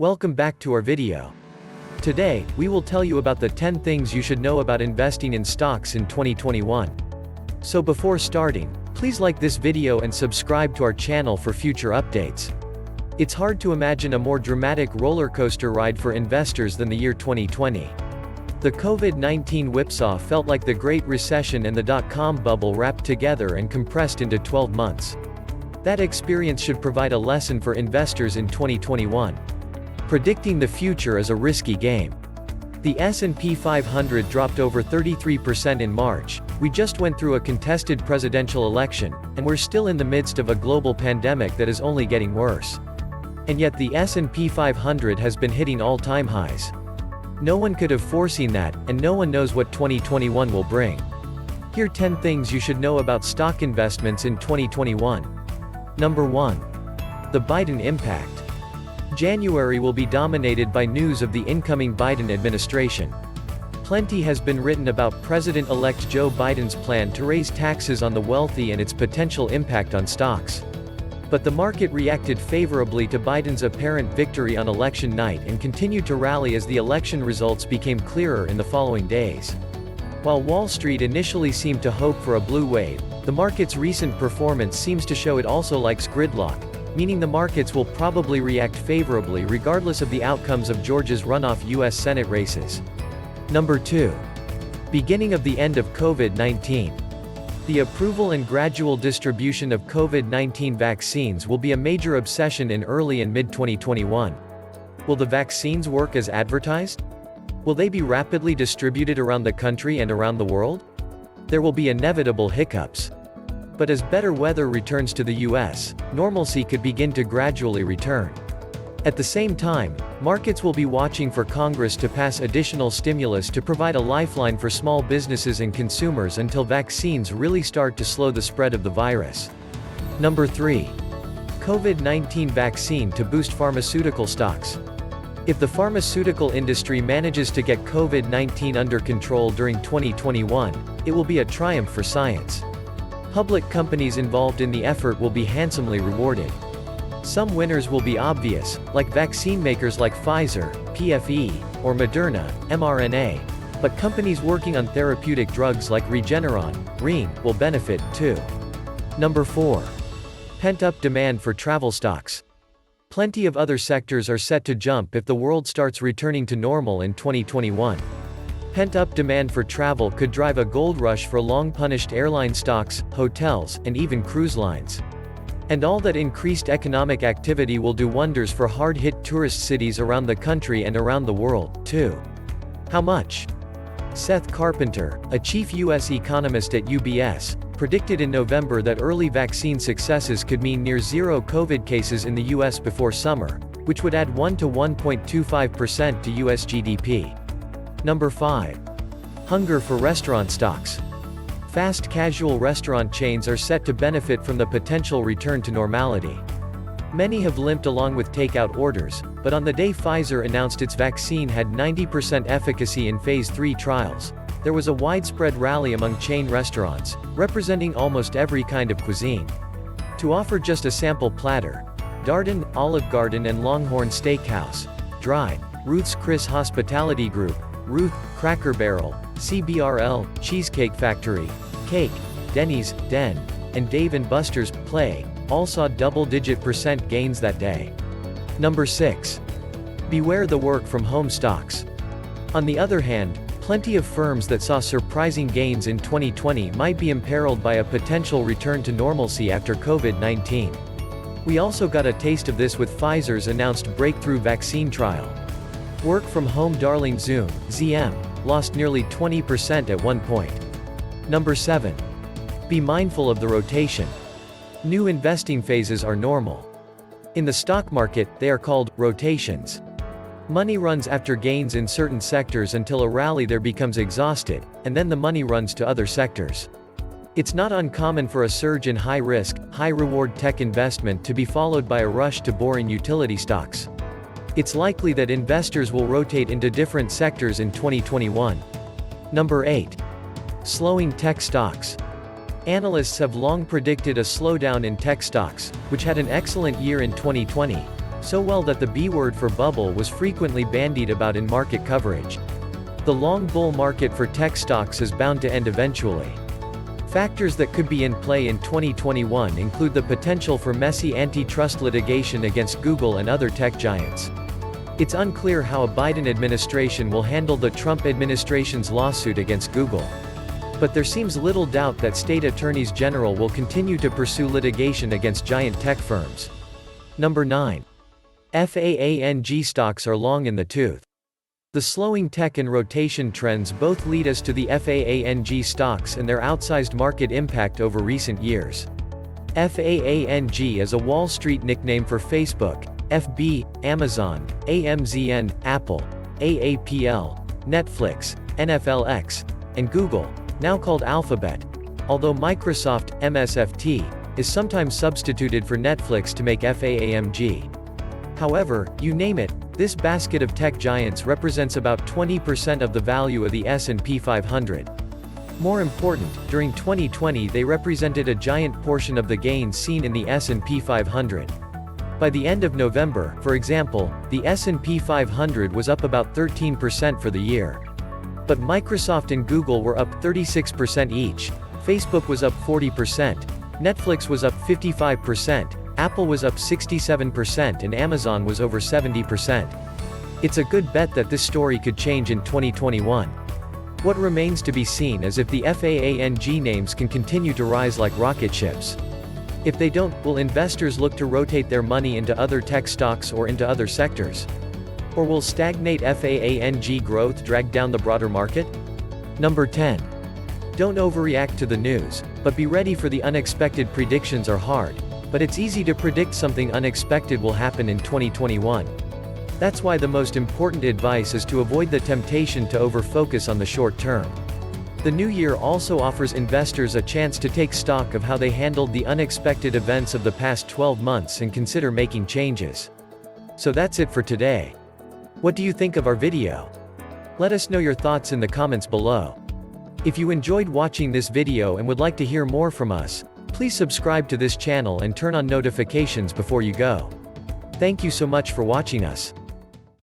Welcome back to our video. Today, we will tell you about the 10 things you should know about investing in stocks in 2021. So before starting, please like this video and subscribe to our channel for future updates. It's hard to imagine a more dramatic roller coaster ride for investors than the year 2020. The COVID-19 whipsaw felt like the Great Recession and the dot-com bubble wrapped together and compressed into 12 months. That experience should provide a lesson for investors in 2021. Predicting the future is a risky game. The S&P 500 dropped over 33% in March. We just went through a contested presidential election, and we're still in the midst of a global pandemic that is only getting worse. And yet the S&P 500 has been hitting all-time highs. No one could have foreseen that, and no one knows what 2021 will bring. Here are 10 things you should know about stock investments in 2021. Number 1. The Biden impact. January will be dominated by news of the incoming Biden administration. Plenty has been written about President-elect Joe Biden's plan to raise taxes on the wealthy and its potential impact on stocks. But the market reacted favorably to Biden's apparent victory on election night and continued to rally as the election results became clearer in the following days. While Wall Street initially seemed to hope for a blue wave, the market's recent performance seems to show it also likes gridlock, meaning the markets will probably react favorably regardless of the outcomes of Georgia's runoff U.S. Senate races. Number 2. Beginning of the end of COVID-19. The approval and gradual distribution of COVID-19 vaccines will be a major obsession in early and mid-2021. Will the vaccines work as advertised? Will they be rapidly distributed around the country and around the world? There will be inevitable hiccups. But as better weather returns to the US, normalcy could begin to gradually return. At the same time, markets will be watching for Congress to pass additional stimulus to provide a lifeline for small businesses and consumers until vaccines really start to slow the spread of the virus. Number 3. COVID-19 vaccine to boost pharmaceutical stocks. If the pharmaceutical industry manages to get COVID-19 under control during 2021, it will be a triumph for science. Public companies involved in the effort will be handsomely rewarded. Some winners will be obvious, like vaccine makers like Pfizer, PFE, or Moderna, mRNA. But companies working on therapeutic drugs like Regeneron, Ring, will benefit, too. Number 4. Pent-up demand for travel stocks. Plenty of other sectors are set to jump if the world starts returning to normal in 2021. Pent-up demand for travel could drive a gold rush for long-punished airline stocks, hotels, and even cruise lines. And all that increased economic activity will do wonders for hard-hit tourist cities around the country and around the world, too. How much? Seth Carpenter, a chief U.S. economist at UBS, predicted in November that early vaccine successes could mean near zero COVID cases in the U.S. before summer, which would add 1 to 1.25% to U.S. GDP. Number 5. Hunger for restaurant stocks. Fast casual restaurant chains are set to benefit from the potential return to normality. Many have limped along with takeout orders, but on the day Pfizer announced its vaccine had 90% efficacy in Phase 3 trials, there was a widespread rally among chain restaurants, representing almost every kind of cuisine. To offer just a sample platter, Darden, Olive Garden and Longhorn Steakhouse, Dry, Ruth's Chris Hospitality Group, Ruth, Cracker Barrel, CBRL, Cheesecake Factory, Cake, Denny's, Den, and Dave & Buster's, Play, all saw double-digit % gains that day. Number 6. Beware the work-from-home stocks. On the other hand, plenty of firms that saw surprising gains in 2020 might be imperiled by a potential return to normalcy after COVID-19. We also got a taste of this with Pfizer's announced breakthrough vaccine trial. Work-from-home darling Zoom, ZM, lost nearly 20% at one point. Number 7. Be mindful of the rotation. New investing phases are normal. In the stock market, they are called rotations. Money runs after gains in certain sectors until a rally there becomes exhausted, and then the money runs to other sectors. It's not uncommon for a surge in high-risk, high-reward tech investment to be followed by a rush to boring utility stocks. It's likely that investors will rotate into different sectors in 2021. Number 8. Slowing tech stocks. Analysts have long predicted a slowdown in tech stocks, which had an excellent year in 2020, So well that the B word for bubble was frequently bandied about in market coverage. The long bull market for tech stocks is bound to end eventually. Factors that could be in play in 2021 include the potential for messy antitrust litigation against Google and other tech giants. It's unclear how a Biden administration will handle the Trump administration's lawsuit against Google. But there seems little doubt that state attorneys general will continue to pursue litigation against giant tech firms. Number 9. FAANG stocks are long in the tooth. The slowing tech and rotation trends both lead us to the FAANG stocks and their outsized market impact over recent years. FAANG is a Wall Street nickname for Facebook, FB, Amazon, AMZN, Apple, AAPL, Netflix, NFLX, and Google, now called Alphabet, although Microsoft, MSFT, is sometimes substituted for Netflix to make FAAMG. However, you name it, this basket of tech giants represents about 20% of the value of the S&P 500. More important, during 2020 they represented a giant portion of the gains seen in the S&P 500. By the end of November, for example, the S&P 500 was up about 13% for the year. But Microsoft and Google were up 36% each, Facebook was up 40%, Netflix was up 55%, Apple was up 67% and Amazon was over 70%. It's a good bet that this story could change in 2021. What remains to be seen is if the FAANG names can continue to rise like rocket ships. If they don't, will investors look to rotate their money into other tech stocks or into other sectors? Or will stagnate FAANG growth drag down the broader market? Number 10. Don't overreact to the news, but be ready for the unexpected. Predictions are hard, but it's easy to predict something unexpected will happen in 2021. That's why the most important advice is to avoid the temptation to over-focus on the short term. The new year also offers investors a chance to take stock of how they handled the unexpected events of the past 12 months and consider making changes. So that's it for today. What do you think of our video? Let us know your thoughts in the comments below. If you enjoyed watching this video and would like to hear more from us, please subscribe to this channel and turn on notifications before you go. Thank you so much for watching us.